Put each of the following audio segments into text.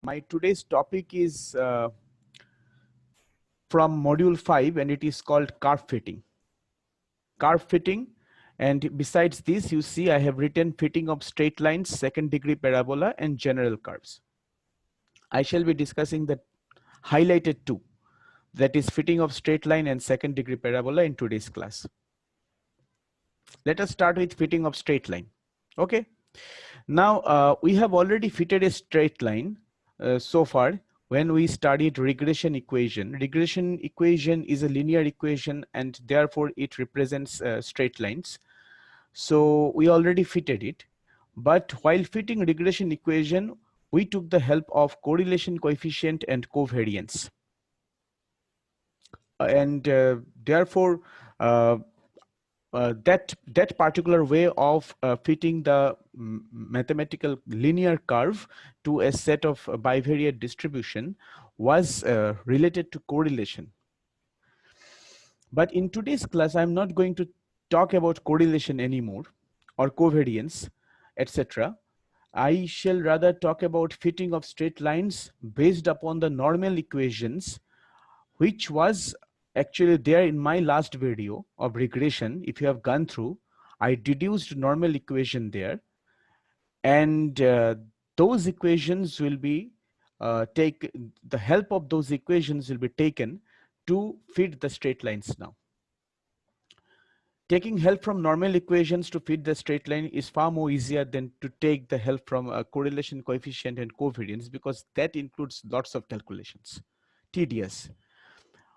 My today's topic is from module 5 and it is called curve fitting. Curve fitting, and besides this you see I have written fitting of straight lines, second degree parabola and general curves. I shall be discussing the highlighted two, that is fitting of straight line and second degree parabola in today's class. Let us start with fitting of straight line. Okay. Now we have already fitted a straight line so far when we studied regression equation. Regression equation is a linear equation and therefore it represents straight lines. So we already fitted it. But while fitting regression equation, we took the help of correlation coefficient and covariance. And therefore, uh, that particular way of fitting the mathematical linear curve to a set of bivariate distribution was related to correlation. But in today's class, I'm not going to talk about correlation anymore or covariance, etc. I shall rather talk about fitting of straight lines based upon the normal equations, which was actually there in my last video of regression. If you have gone through, I deduced normal equation there, and those equations will be the help of those equations will be taken to fit the straight lines now. Taking help from normal equations to fit the straight line is far more easier than to take the help from a correlation coefficient and covariance, because that includes lots of calculations, tedious.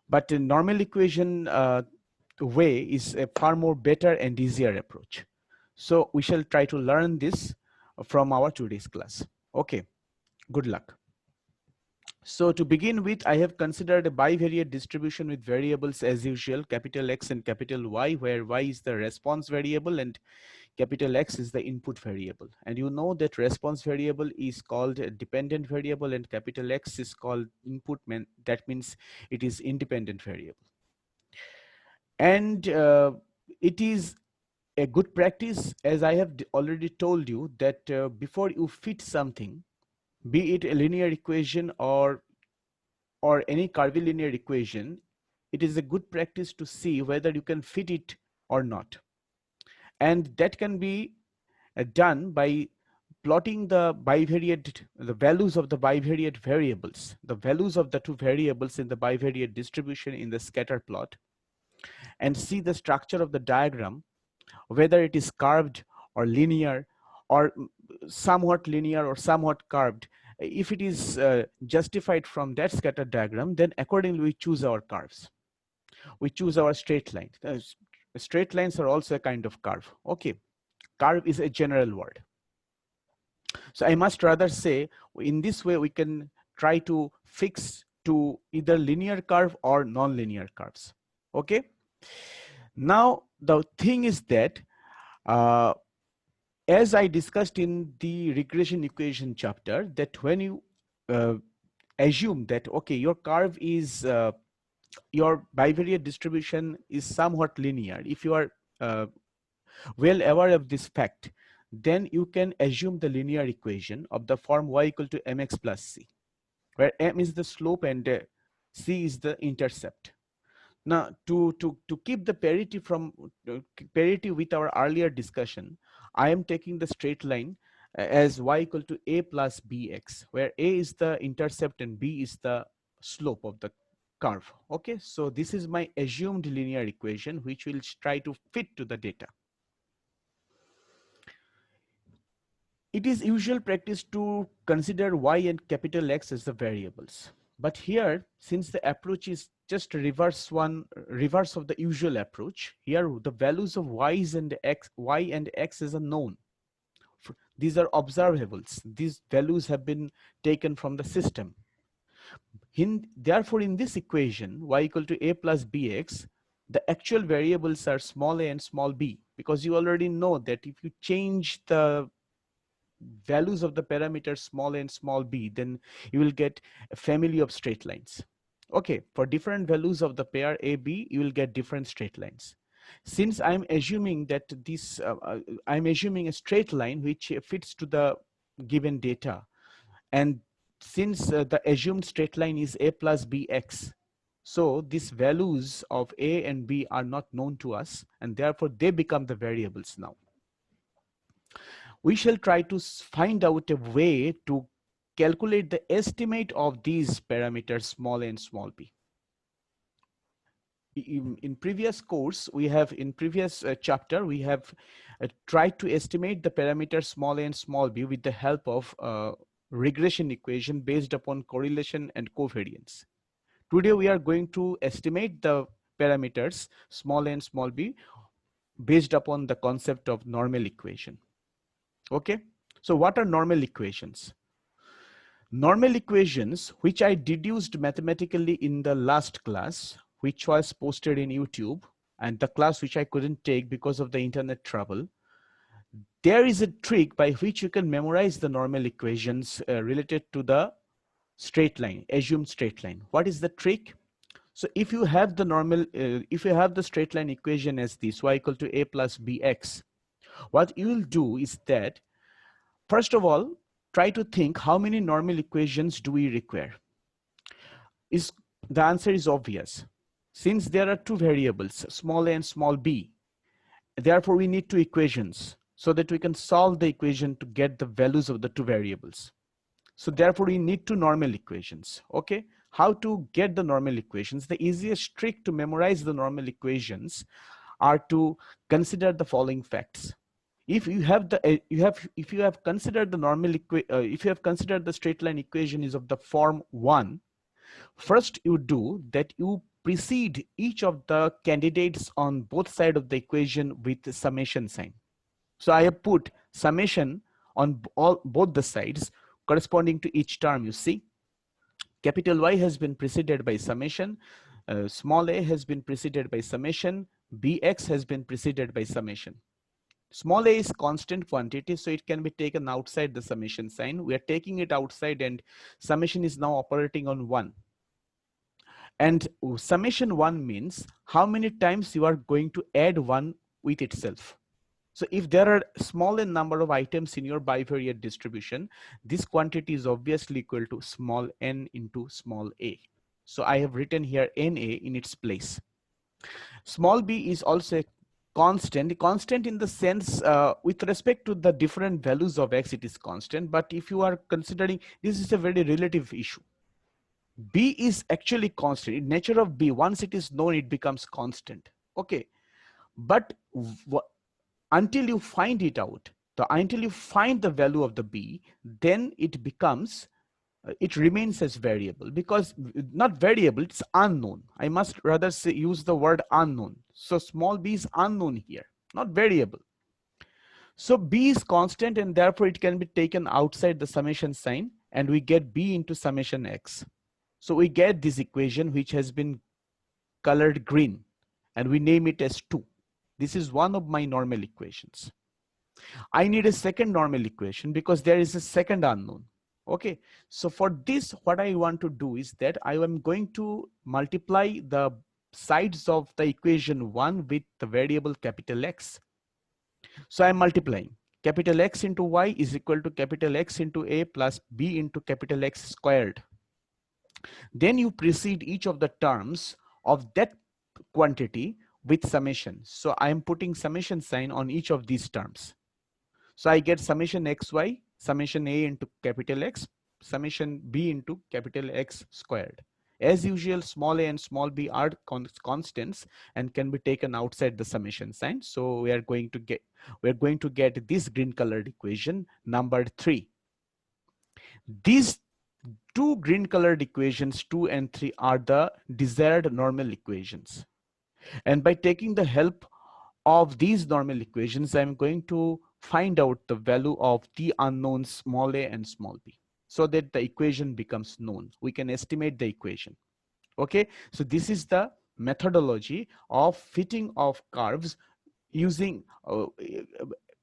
But a normal equation way is a far more better and easier approach. So we shall try to learn this from our today's class. Okay, good luck. So to begin with, I have considered a bivariate distribution with variables as usual, capital X and capital Y, where Y is the response variable and capital X is the input variable. And you know that response variable is called a dependent variable and capital X is called input, that means it is independent variable. And it is a good practice, as I have already told you, that before you fit something, be it a linear equation or any curvilinear equation, it is a good practice to see whether you can fit it or not. And that can be done by plotting the values of the bivariate variables, the values of the two variables in the bivariate distribution in the scatter plot, and see the structure of the diagram, whether it is curved or linear or somewhat linear or somewhat curved. If it is justified from that scatter diagram, then accordingly we choose our curves. We choose our straight line. Straight lines are also a kind of curve. Okay, curve is a general word. So I must rather say, in this way we can try to fix to either linear curve or non-linear curves. Okay. Now the thing is that as I discussed in the regression equation chapter, that when you assume that okay, your curve is your bivariate distribution is somewhat linear, if you are well aware of this fact, then you can assume the linear equation of the form y equal to mx plus c, where m is the slope and c is the intercept. Now, to keep the parity from parity with our earlier discussion, I am taking the straight line as y equal to a plus bx, where a is the intercept and b is the slope of the curve. Okay, so this is my assumed linear equation, which will try to fit to the data. It is usual practice to consider y and capital X as the variables. But here, since the approach is just reverse of the usual approach, here the values of y and x is unknown. These are observables. These values have been taken from the system. Therefore, in this equation, y equal to a plus bx, the actual variables are small a and small b, because you already know that if you change the values of the parameters small a and small b, then you will get a family of straight lines. Okay, for different values of the pair a b, you will get different straight lines. Since I'm assuming that I'm assuming a straight line which fits to the given data, and since the assumed straight line is a plus bx, so these values of a and b are not known to us, and therefore they become the variables now. We shall try to find out a way to calculate the estimate of these parameters small a and small b. In previous course, we have in previous chapter, we have tried to estimate the parameters small a and small b with the help of regression equation based upon correlation and covariance. Today we are going to estimate the parameters small a and small b based upon the concept of normal equation. Okay, so what are normal equations? Normal equations, which I deduced mathematically in the last class, which was posted in YouTube, and the class which I couldn't take because of the internet trouble, there is a trick by which you can memorize the normal equations related to the straight line, assumed straight line. What is the trick? So if you have the if you have the straight line equation as this, y equal to a plus bx, what you will do is that, first of all, try to think how many normal equations do we require. The answer is obvious. Since there are two variables, small a and small b, therefore we need two equations so that we can solve the equation to get the values of the two variables. So therefore we need two normal equations. Okay, how to get the normal equations? The easiest trick to memorize the normal equations are to consider the following facts. If you have the if you have considered the if you have considered the straight line equation is of the form 1, first you do that you precede each of the candidates on both sides of the equation with the summation sign. So I have put summation on both the sides corresponding to each term. You see, capital Y has been preceded by summation, small a has been preceded by summation, bx has been preceded by summation. Small a is constant quantity, so it can be taken outside the summation sign. We are taking it outside, and summation is now operating on 1. And summation 1 means how many times you are going to add 1 with itself. So if there are small n number of items in your bivariate distribution, this quantity is obviously equal to small n into small a. So I have written here na in its place. Small b is also a constant in the sense with respect to the different values of x, it is constant. But if you are considering, this is a very relative issue. B is actually constant. In nature of B, once it is known, it becomes constant. Okay, but until you find it out, until you find the value of the B, then it becomes, it remains as variable, because not variable, it's unknown. I must rather say, use the word unknown. So small b is unknown here, not variable. So b is constant, and therefore it can be taken outside the summation sign, and we get b into summation x. So we get this equation which has been colored green, and we name it as 2. This is one of my normal equations. I need a second normal equation because there is a second unknown. Okay, so for this, what I want to do is that I am going to multiply the sides of the equation 1 with the variable capital X. So I'm multiplying. Capital X into Y is equal to capital X into A plus B into capital X squared. Then you precede each of the terms of that quantity with summation. So I am putting summation sign on each of these terms. So I get summation xy, summation a into capital X, summation b into capital X squared. As usual, small a and small b are constants and can be taken outside the summation sign. So we are going to get this green colored equation number 3. These two green colored equations 2 and 3 are the desired normal equations. And by taking the help of these normal equations, I'm going to find out the value of the unknowns small a and small b, so that the equation becomes known. We can estimate the equation. Okay, so this is the methodology of fitting of curves using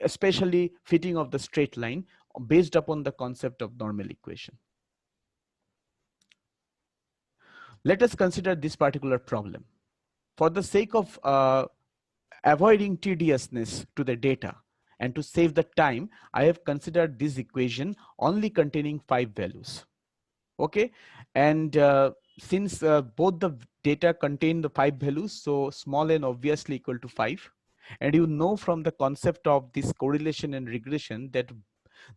especially fitting of the straight line based upon the concept of normal equation. Let us consider this particular problem. For the sake of avoiding tediousness to the data and to save the time, I have considered this equation only containing 5 values. Okay, and since both the data contain the 5 values, so small n obviously equal to 5. And you know from the concept of this correlation and regression that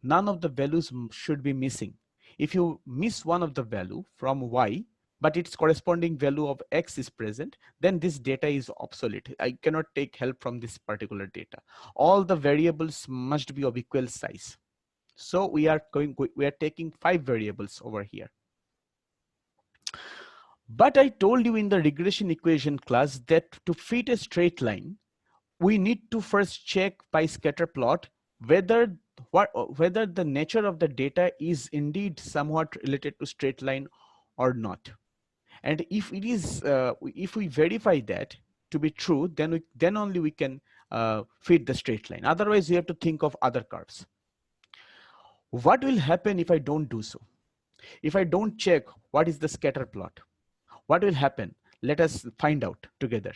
none of the values should be missing. If you miss one of the value from y, but its corresponding value of x is present, then this data is obsolete. I cannot take help from this particular data. All the variables must be of equal size. So we are taking 5 variables over here. But I told you in the regression equation class that to fit a straight line, we need to first check by scatter plot whether whether the nature of the data is indeed somewhat related to straight line or not. And if it is, if we verify that to be true, then only we can fit the straight line. Otherwise, we have to think of other curves. What will happen if I don't do so? If I don't check what is the scatter plot, what will happen? Let us find out together.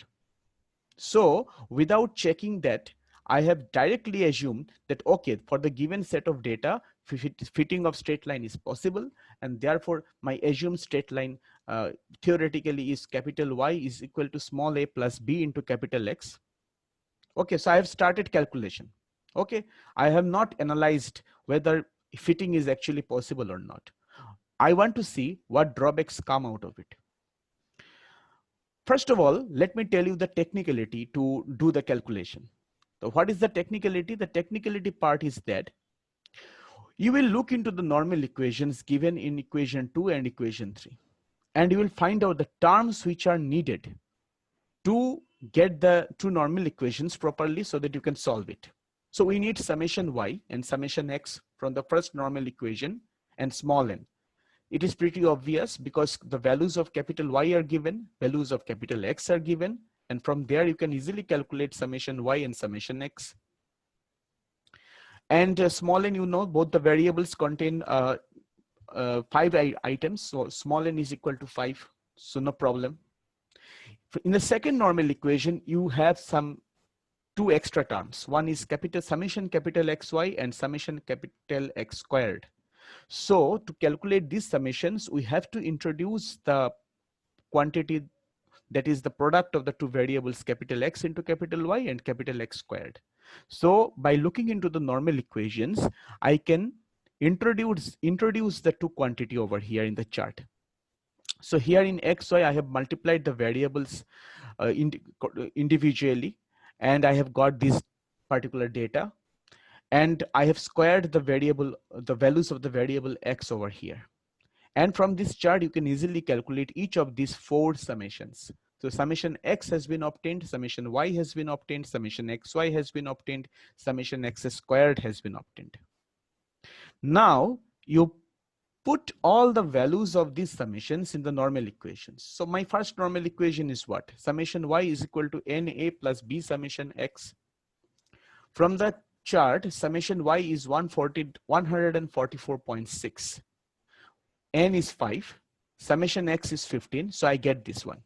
So without checking that, I have directly assumed that, okay, for the given set of data, fitting of straight line is possible, and therefore my assumed straight line theoretically is capital Y is equal to small a plus b into capital X. Okay, so I have started calculation. Okay, I have not analyzed whether fitting is actually possible or not. I want to see what drawbacks come out of it. First of all, let me tell you the technicality to do the calculation. So what is the technicality? The technicality part is that you will look into the normal equations given in equation 2 and equation 3, and you will find out the terms which are needed to get the two normal equations properly so that you can solve it. So we need summation y and summation x from the first normal equation and small n. It is pretty obvious because the values of capital Y are given, values of capital X are given, and from there you can easily calculate summation Y and summation X. And small n, you know, both the variables contain 5 items, so small n is equal to 5, so no problem. In the second normal equation, you have some two extra terms. One is capital summation capital XY and summation capital X squared. So to calculate these summations, we have to introduce the quantity that is the product of the two variables capital X into capital Y and capital X squared. So by looking into the normal equations, I can introduce the two quantity over here in the chart. So here in XY, I have multiplied the variables individually, and I have got this particular data, and I have squared the values of the variable X over here. And from this chart, you can easily calculate each of these 4 summations. So summation X has been obtained, summation Y has been obtained, summation XY has been obtained, summation X squared has been obtained. Now you put all the values of these summations in the normal equations. So my first normal equation is what? Summation Y is equal to NA plus B summation X. From the chart, summation Y is 144.6. N is 5, summation X is 15, so I get this one.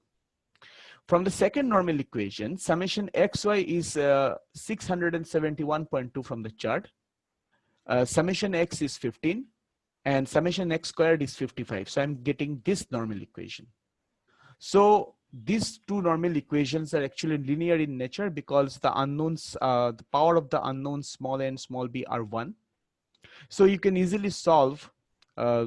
From the second normal equation, summation XY is 671.2 from the chart, summation X is 15, and summation X squared is 55, so I'm getting this normal equation. So these two normal equations are actually linear in nature because the unknowns, the power of the unknowns small a and small b are 1. So you can easily solve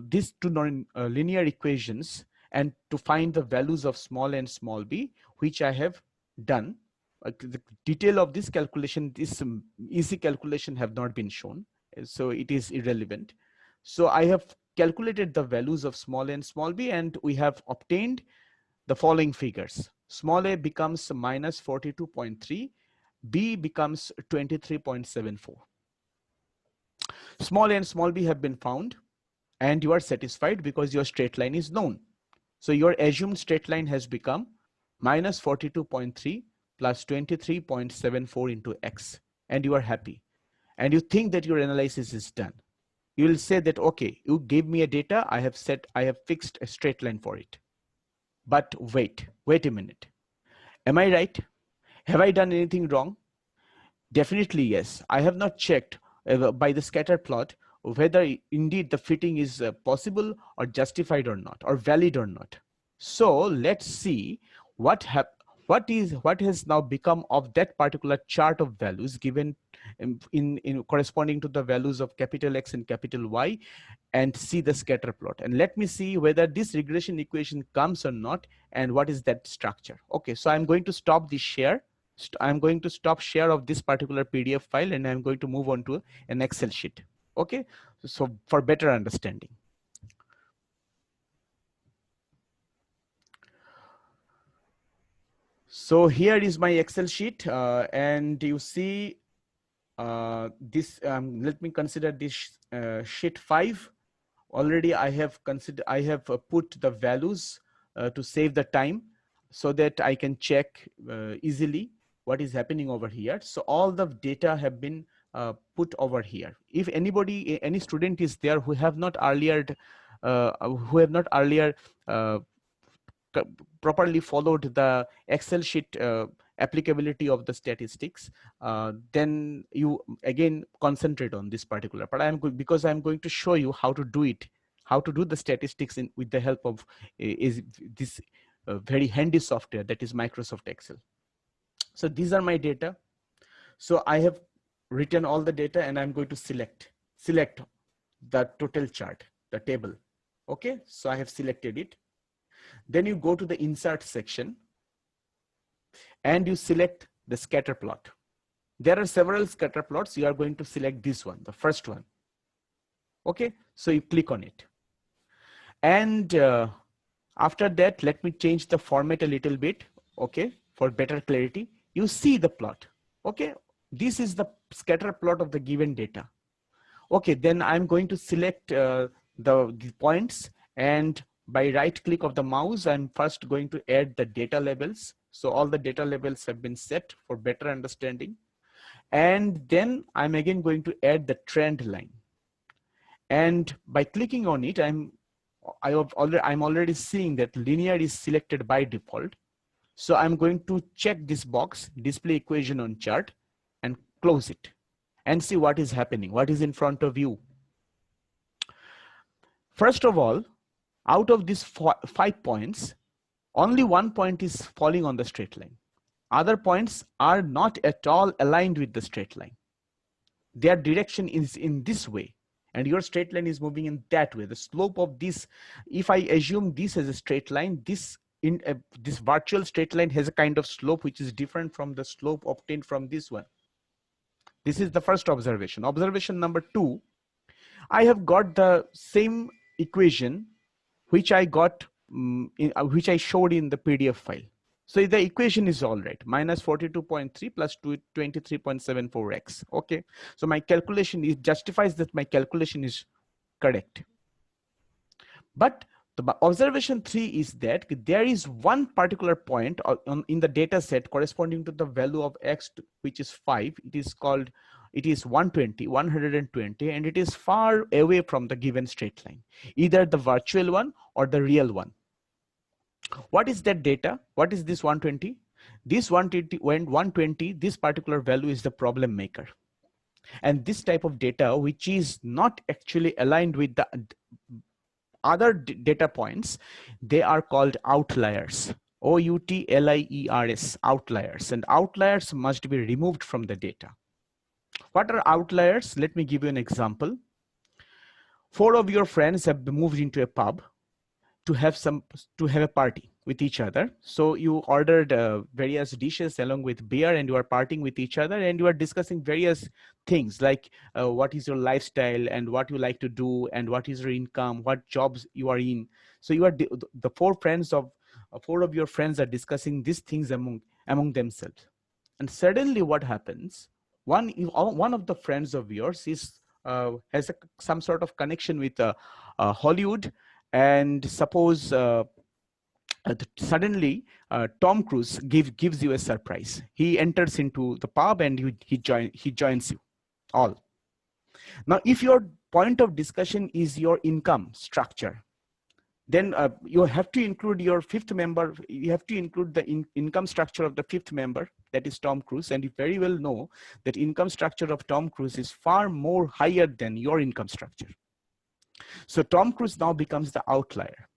these two linear equations and to find the values of small a and small b, which I have done. The detail of this calculation, this easy calculation have not been shown, so it is irrelevant. So I have calculated the values of small a and small b, and we have obtained the following figures. Small a becomes minus 42.3, b becomes 23.74. Small a and small b have been found, and you are satisfied because your straight line is known. So your assumed straight line has become minus 42.3 plus 23.74 into x, and you are happy. And you think that your analysis is done. You will say that, okay, you gave me a data, I have fixed a straight line for it. But wait a minute. Am I right? Have I done anything wrong? Definitely yes. I have not checked by the scatter plot whether indeed the fitting is possible or justified or not, or valid or not. So let's see what what has now become of that particular chart of values given in corresponding to the values of capital X and capital Y, and see the scatter plot, and let me see whether this regression equation comes or not, and what is that structure. Okay, so I'm going to stop the share. I'm going to stop share of this particular PDF file, and I'm going to move on to an Excel sheet. Okay, so for better understanding. So here is my Excel sheet, and you see this. Let me consider this sheet 5. Already I have put the values to save the time, so that I can check easily what is happening over here. So all the data have been put over here. If any student is there who have not earlier uh, properly followed the Excel sheet applicability of the statistics, then you again concentrate on this particular part. Because I'm going to show you how to do it, how to do the statistics with the help of is this very handy software, that is Microsoft Excel. So these are my data. So I have written all the data, and I'm going to select the total chart, the table. Okay, so I have selected it. Then you go to the insert section and you select the scatter plot. There are several scatter plots. You are going to select this one, the first one. Okay, so you click on it. And after that, let me change the format a little bit, okay, for better clarity. You see the plot, okay? This is the scatter plot of the given data. Okay, then I'm going to select the points, and by right click of the mouse, I'm first going to add the data labels. So all the data labels have been set for better understanding. And then I'm again going to add the trend line. And by clicking on it, I'm already seeing that linear is selected by default. So I'm going to check this box, display equation on chart, and close it and see what is happening, what is in front of you. First of all, out of these 5 points, only 1 point is falling on the straight line. Other points are not at all aligned with the straight line. Their direction is in this way, and your straight line is moving in that way. The slope of this, if I assume this as a straight line, this virtual straight line has a kind of slope which is different from the slope obtained from this one. This is the first observation. Observation number 2, I have got the same equation which I got which I showed in the PDF file. So the equation is all right, minus 42.3 plus 23.74x. Okay, so my calculation justifies that my calculation is correct. But the observation 3 is that there is one particular point in the data set corresponding to the value of x, which is 5. It is 120, and it is far away from the given straight line, either the virtual one or the real one. What is that data? What is this 120? This 120, this particular value is the problem maker. And this type of data, which is not actually aligned with the other data points, they are called outliers. OUTLIERS, outliers. And outliers must be removed from the data. What are outliers? Let me give you an example. 4 of your friends have moved into a pub to have a party with each other. So you ordered various dishes along with beer, and you are partying with each other, and you are discussing various things like what is your lifestyle and what you like to do and what is your income, what jobs you are in. So you are the 4 of your friends are discussing these things among themselves. And suddenly what happens, one of the friends of yours has some sort of connection with Hollywood, and suppose suddenly Tom Cruise gives you a surprise. He enters into the pub and he joins you all. Now, if your point of discussion is your income structure, Then you have to include your fifth member. You have to include the income structure of the fifth member, that is Tom Cruise. And you very well know that income structure of Tom Cruise is far more higher than your income structure. So Tom Cruise now becomes the outlier.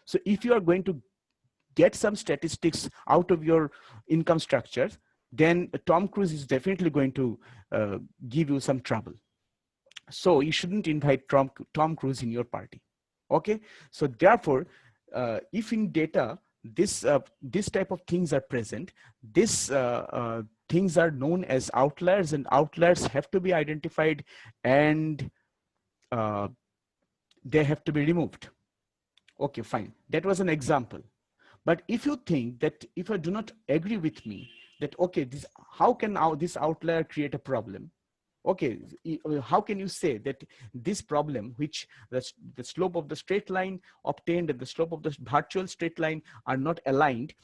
So if you are going to get some statistics out of your income structure, then Tom Cruise is definitely going to give you some trouble. So you shouldn't invite Tom Cruise in your party. Okay, so therefore, if in data this type of things are present, this things are known as outliers, and outliers have to be identified, and they have to be removed. Okay, fine. That was an example. But if you think that, if you do not agree with me that, okay, this, how can now this outlier create a problem? Okay, how can you say that this problem, which the slope of the straight line obtained and the slope of the virtual straight line are not aligned,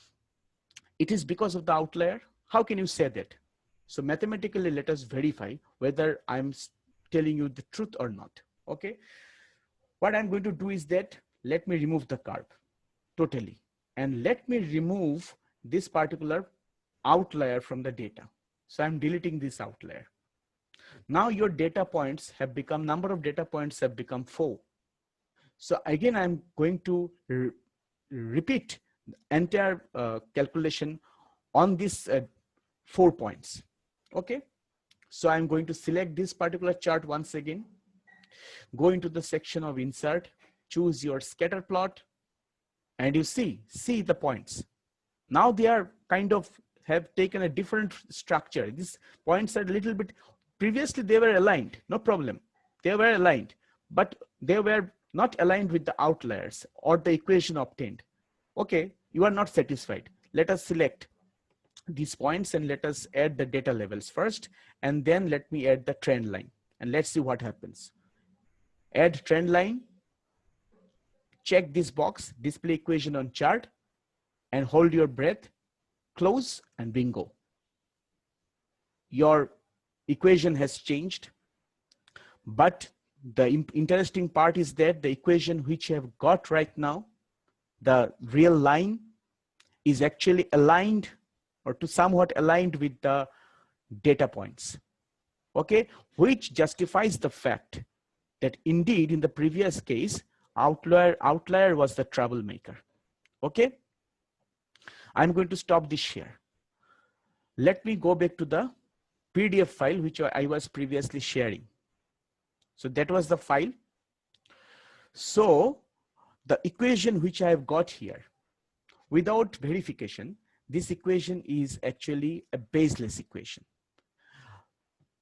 it is because of the outlier? How can you say that? So mathematically, let us verify whether I'm telling you the truth or not. Okay, what I'm going to do is that, let me remove the curve totally, and let me remove this particular outlier from the data. So I'm deleting this outlier. Now your data points have become, number of data points have become 4. So again, I'm going to repeat the entire calculation on this 4 points. Okay, so I'm going to select this particular chart once again, go into the section of insert, choose your scatter plot, and you see the points. Now they are kind of have taken a different structure. These points are a little bit, previously they were aligned, no problem. They were aligned, but they were not aligned with the outliers or the equation obtained. Okay, you are not satisfied. Let us select these points and let us add the data levels first, and then let me add the trend line, and let's see what happens. Add trend line, check this box, display equation on chart, and hold your breath, close, and bingo. Your equation has changed. But the interesting part is that the equation which you have got right now, the real line, is actually aligned or to somewhat aligned with the data points. Okay, which justifies the fact that indeed in the previous case, outlier was the troublemaker. Okay, I'm going to stop this here. Let me go back to the PDF file which I was previously sharing. So that was the file. So the equation which I have got here, without verification, this equation is actually a baseless equation.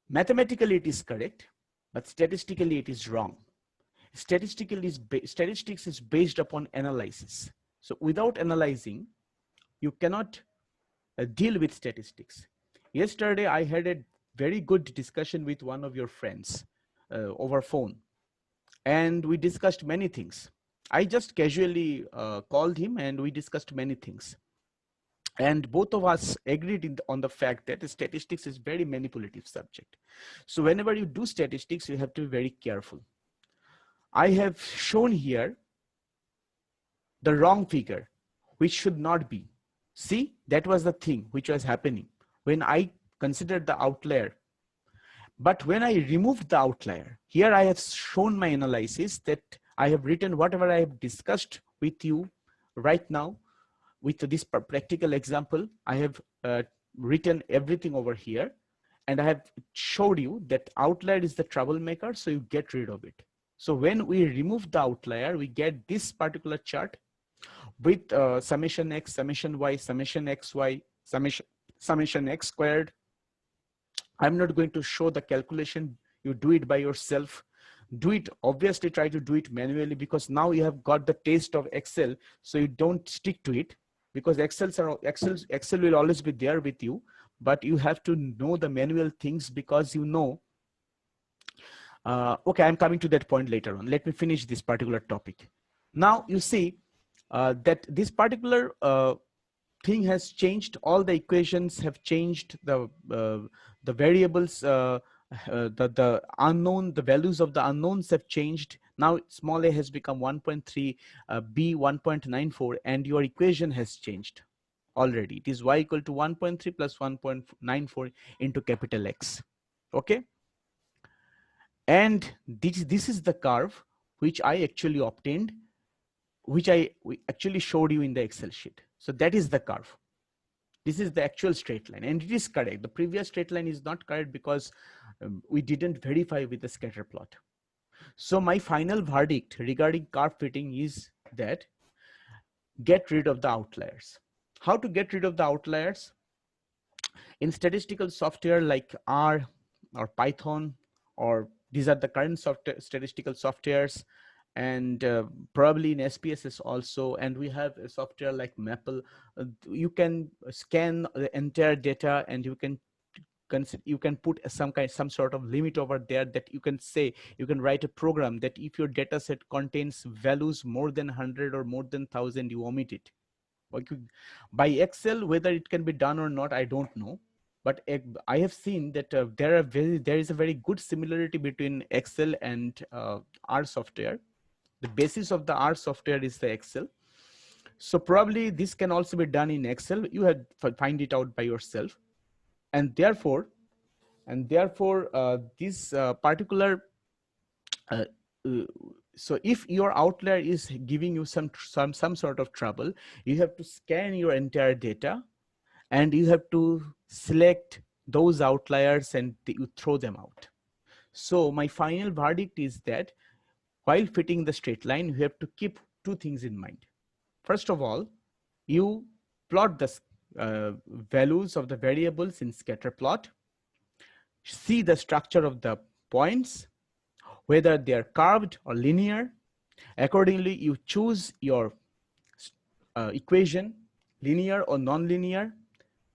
Mathematically it is correct, but statistically it is wrong. Statistics is based upon analysis. So without analyzing, you cannot deal with statistics. Yesterday, I had a very good discussion with one of your friends over phone, and we discussed many things. I just casually called him and we discussed many things. And both of us agreed on the fact that statistics is very manipulative subject. So whenever you do statistics, you have to be very careful. I have shown here the wrong figure, which should not be. See, that was the thing which was happening when I considered the outlier. But when I removed the outlier, here I have shown my analysis that I have written whatever I have discussed with you right now with this practical example. I have written everything over here, and I have showed you that outlier is the troublemaker, so you get rid of it. So when we remove the outlier, we get this particular chart with summation x, summation y, summation xy, summation x squared. I'm not going to show the calculation. You do it by yourself. Do it, obviously try to do it manually, because now you have got the taste of Excel, so you don't stick to it, because Excel will always be there with you, but you have to know the manual things, because you know. Okay, I'm coming to that point later on. Let me finish this particular topic. Now you see that this particular thing has changed. All the equations have changed. The variables, the unknown, the values of the unknowns have changed. Now small a has become 1.3, b 1.94, and your equation has changed already. It is y equal to 1.3 plus 1.94 into capital X. Okay, and this is the curve which I actually obtained, which we actually showed you in the Excel sheet. So that is the curve. This is the actual straight line, and it is correct. The previous straight line is not correct because we didn't verify with the scatter plot. So my final verdict regarding curve fitting is that get rid of the outliers. How to get rid of the outliers? In statistical software like R or Python, or these are the current statistical softwares, and probably in SPSS also, and we have a software like Maple. You can scan the entire data, and you can put some sort of limit over there, that you can say, you can write a program that if your data set contains values more than 100 or more than 1000, you omit it. By Excel, whether it can be done or not, I don't know, but I have seen that there is a very good similarity between Excel and R software. The basis of the R software is the Excel, so probably this can also be done in Excel. You have to find it out by yourself, and therefore this particular uh, uh, so if your outlier is giving you some sort of trouble, you have to scan your entire data, and you have to select those outliers, and you throw them out. So my final verdict is that while fitting the straight line, you have to keep two things in mind. First of all, you plot the values of the variables in scatter plot, see the structure of the points, whether they are curved or linear. Accordingly, you choose your equation, linear or non-linear.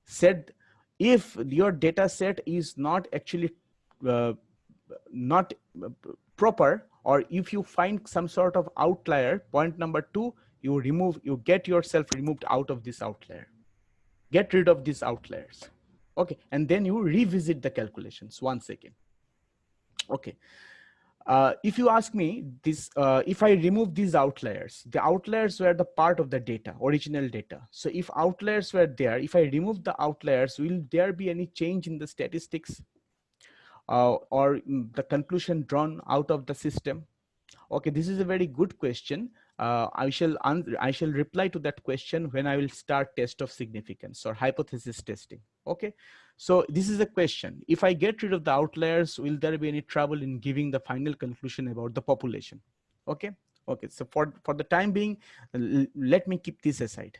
Set if your data set is not actually uh, not proper, or if you find some sort of outlier, point number 2, you get yourself removed out of this outlier. Get rid of these outliers. Okay, and then you revisit the calculations once again. Okay, if you ask me this, if I remove these outliers, the outliers were the part of the data, original data. So if outliers were there, if I remove the outliers, will there be any change in the statistics or the conclusion drawn out of the system? Okay, this is a very good question. I shall reply to that question when I will start test of significance or hypothesis testing. Okay, so this is a question. If I get rid of the outliers, will there be any trouble in giving the final conclusion about the population? Okay, okay. So for the time being, let me keep this aside.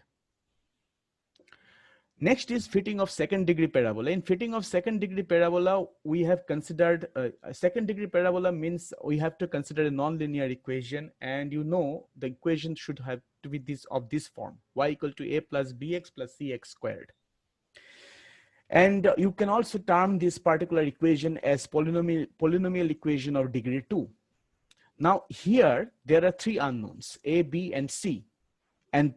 Next is fitting of second degree parabola. In fitting of second degree parabola, we have considered a second degree parabola means we have to consider a nonlinear equation, and you know the equation should have to be this form: y equal to a plus bx plus cx squared. And you can also term this particular equation as polynomial equation of degree 2. Now here there are three unknowns, a, b, and c, and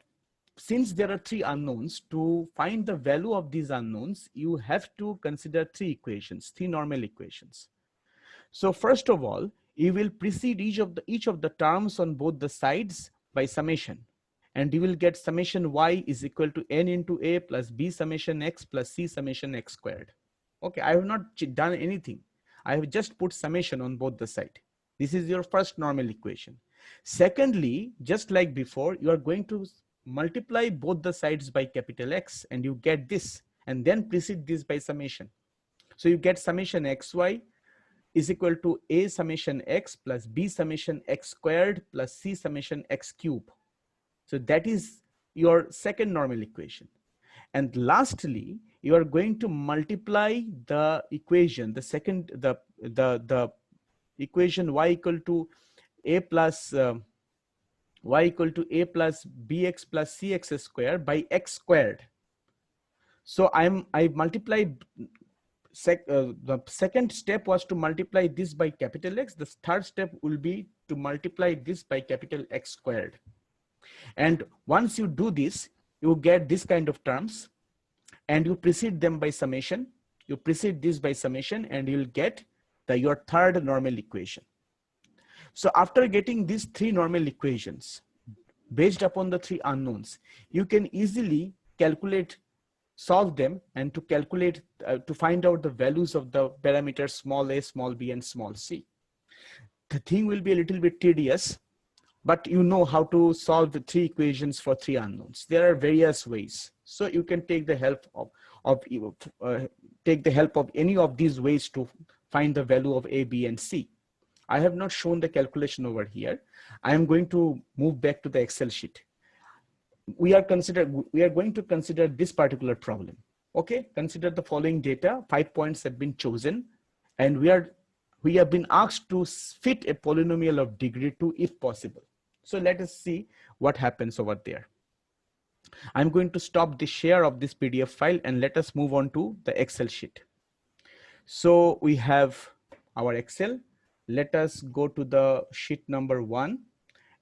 since there are three unknowns, to find the value of these unknowns, you have to consider three normal equations. So first of all, you will precede each of the terms on both the sides by summation, and you will get summation y is equal to n into a plus b summation x plus c summation x squared. Okay, I have not done anything. I have just put summation on both the sides. This is your first normal equation. Secondly, just like before, you are going to multiply both the sides by capital X, and you get this, and then precede this by summation. So you get summation xy is equal to a summation x plus b summation x squared plus c summation x cube. So that is your second normal equation. And lastly, you are going to multiply the equation, the equation y equal to a plus y equal to a plus bx plus cx squared by x squared. So I multiplied the second step was to multiply this by capital X. The third step will be to multiply this by capital X squared. And once you do this, you get this kind of terms, and you precede them by summation. You precede this by summation, and you'll get your third normal equation. So after getting these three normal equations based upon the three unknowns, you can easily solve them, and to calculate, to find out the values of the parameters small a, small b, and small c. The thing will be a little bit tedious, but you know how to solve the three equations for three unknowns. There are various ways. So you can take the help of any of these ways to find the value of a, b, and c. I have not shown the calculation over here. I am going to move back to the Excel sheet. We are going to consider this particular problem. Okay, consider the following data. 5 points have been chosen, and we have been asked to fit a polynomial of degree 2 if possible. So let us see what happens over there. I'm going to stop the share of this PDF file and let us move on to the Excel sheet. So we have our Excel. Let us go to the sheet number 1,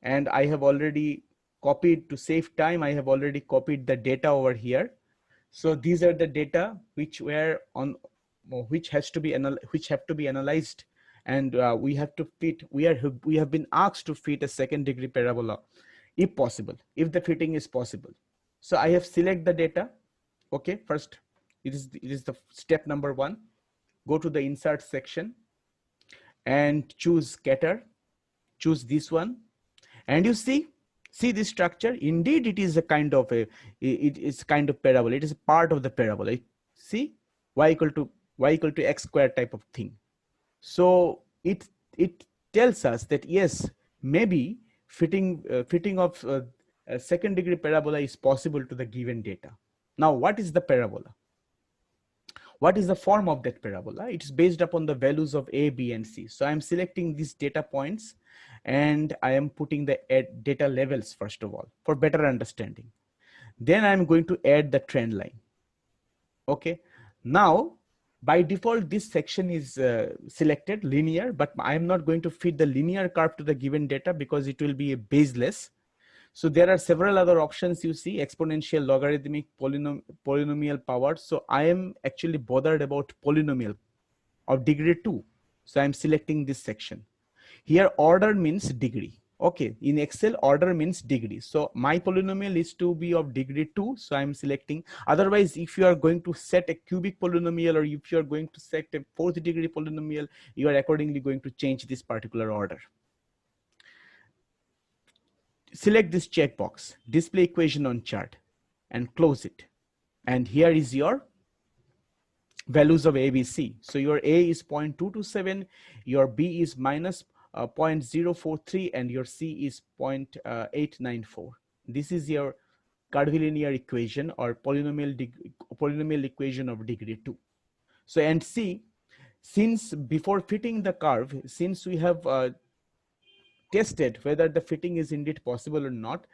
and I have already copied, to save time, I have already copied the data over here. So these are the data which have to be analyzed, and we have been asked to fit a second degree parabola if possible, if the fitting is possible. So I have select the data. Okay, first it is the step number 1. Go to the insert section and choose scatter, choose this one, and you see this structure. Indeed, it is a kind of parabola. It is a part of the parabola. See, y equal to x squared type of thing. So it tells us that yes, maybe fitting of a second degree parabola is possible to the given data. Now, what is the parabola? What is the form of that parabola? It is based upon the values of a, b, and c. So I am selecting these data points, and I am putting the data levels first of all for better understanding. Then I am going to add the trend line. Okay. Now, by default, this section is selected linear, but I am not going to fit the linear curve to the given data because it will be a baseless. So there are several other options you see: exponential, logarithmic, polynomial power. So I am actually bothered about polynomial of degree 2. So I'm selecting this section. Here order means degree. Okay, in Excel order means degree. So my polynomial is to be of degree 2. So I'm selecting. Otherwise, if you are going to set a cubic polynomial, or if you are going to set a 4th degree polynomial, you are accordingly going to change this particular order. Select this checkbox, display equation on chart, and close it. And here is your values of A, B, C. So your A is 0.227, your B is minus 0.043, and your C is 0.894. This is your curvilinear equation, or polynomial equation of degree 2. So, and see, since before fitting the curve, since we have tested whether the fitting is indeed possible or not,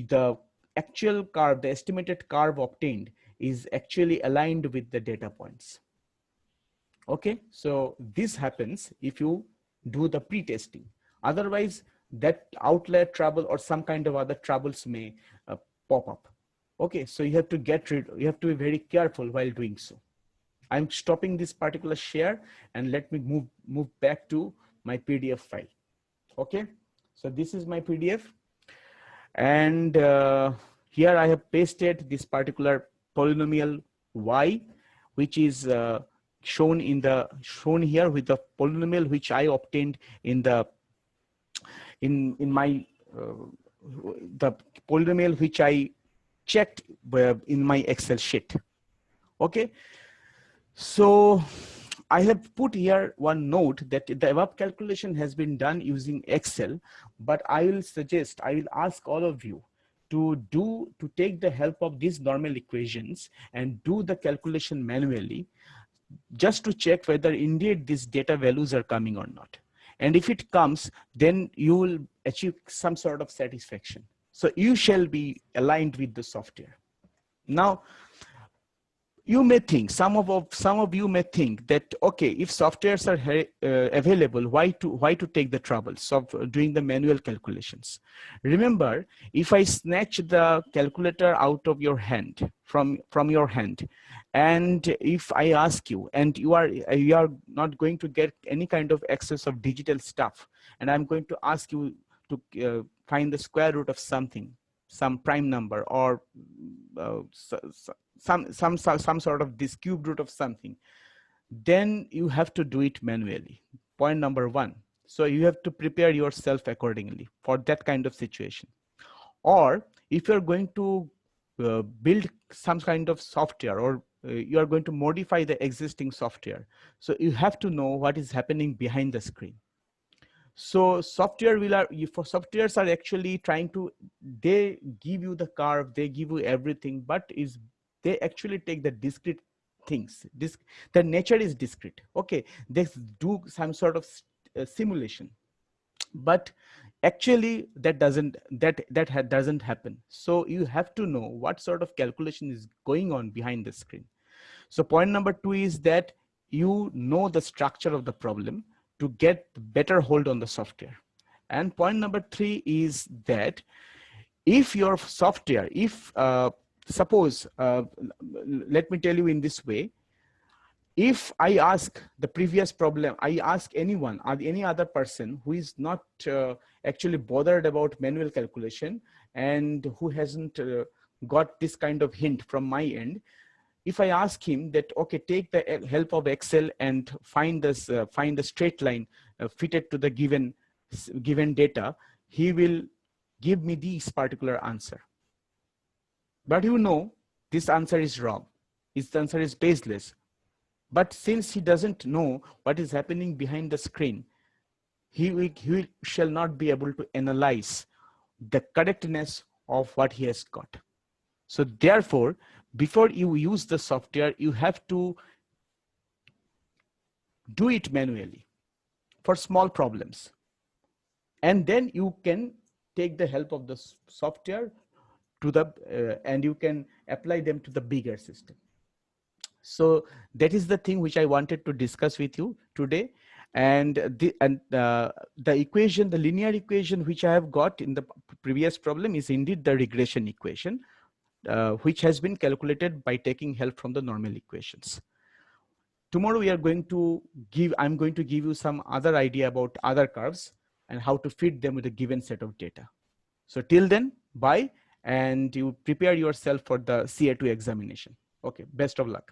the actual curve, the estimated curve obtained, is actually aligned with the data points. Okay, so this happens if you do the pre-testing. Otherwise, that outlier trouble or some kind of other troubles may pop up. Okay, so you have to be very careful while doing so. I'm stopping this particular share, and let me move back to my PDF file. Okay, so this is my PDF, and here I have pasted this particular polynomial y, which is shown here with the polynomial which I obtained in the polynomial which I checked in my Excel sheet. Okay, so I have put here one note that the above calculation has been done using Excel, but I will ask all of you to take the help of these normal equations and do the calculation manually, just to check whether indeed these data values are coming or not. And if it comes, then you will achieve some sort of satisfaction. So you shall be aligned with the software. Now, you may think, some of you may think that, okay, if softwares are available, why to take the troubles of doing the manual calculations? Remember, if I snatch the calculator out of your hand, from your hand, and if I ask you, and you are not going to get any kind of access of digital stuff, and I'm going to ask you to find the square root of something, some prime number, or some sort of this cube root of something, then you have to do it manually. Point number one. So you have to prepare yourself accordingly for that kind of situation. Or if you're going to build some kind of software, or you are going to modify the existing software, so you have to know what is happening behind the screen. So for softwares are actually trying to, they give you the curve, they give you everything, but they actually take the discrete things. The nature is discrete. Okay, they do some sort of simulation, but actually doesn't happen. So you have to know what sort of calculation is going on behind the screen. So point number two is that you know the structure of the problem to get better hold on the software. And point number three is that if your software, if suppose, let me tell you in this way, if I ask the previous problem, I ask anyone or any other person who is not actually bothered about manual calculation and who hasn't got this kind of hint from my end, if I ask him that, okay, take the help of Excel and find the straight line fitted to the given data, he will give me this particular answer. But you know, this answer is wrong. This answer is baseless. But since he doesn't know what is happening behind the screen, he shall not be able to analyze the correctness of what he has got. So therefore, before you use the software, you have to do it manually for small problems. And then you can take the help of the software and you can apply them to the bigger system. So that is the thing which I wanted to discuss with you today. And the equation, the linear equation which I have got in the previous problem is indeed the regression equation, which has been calculated by taking help from the normal equations. Tomorrow I'm going to give you some other idea about other curves and how to fit them with a given set of data. So till then, bye, and you prepare yourself for the CA2 examination. Okay, best of luck.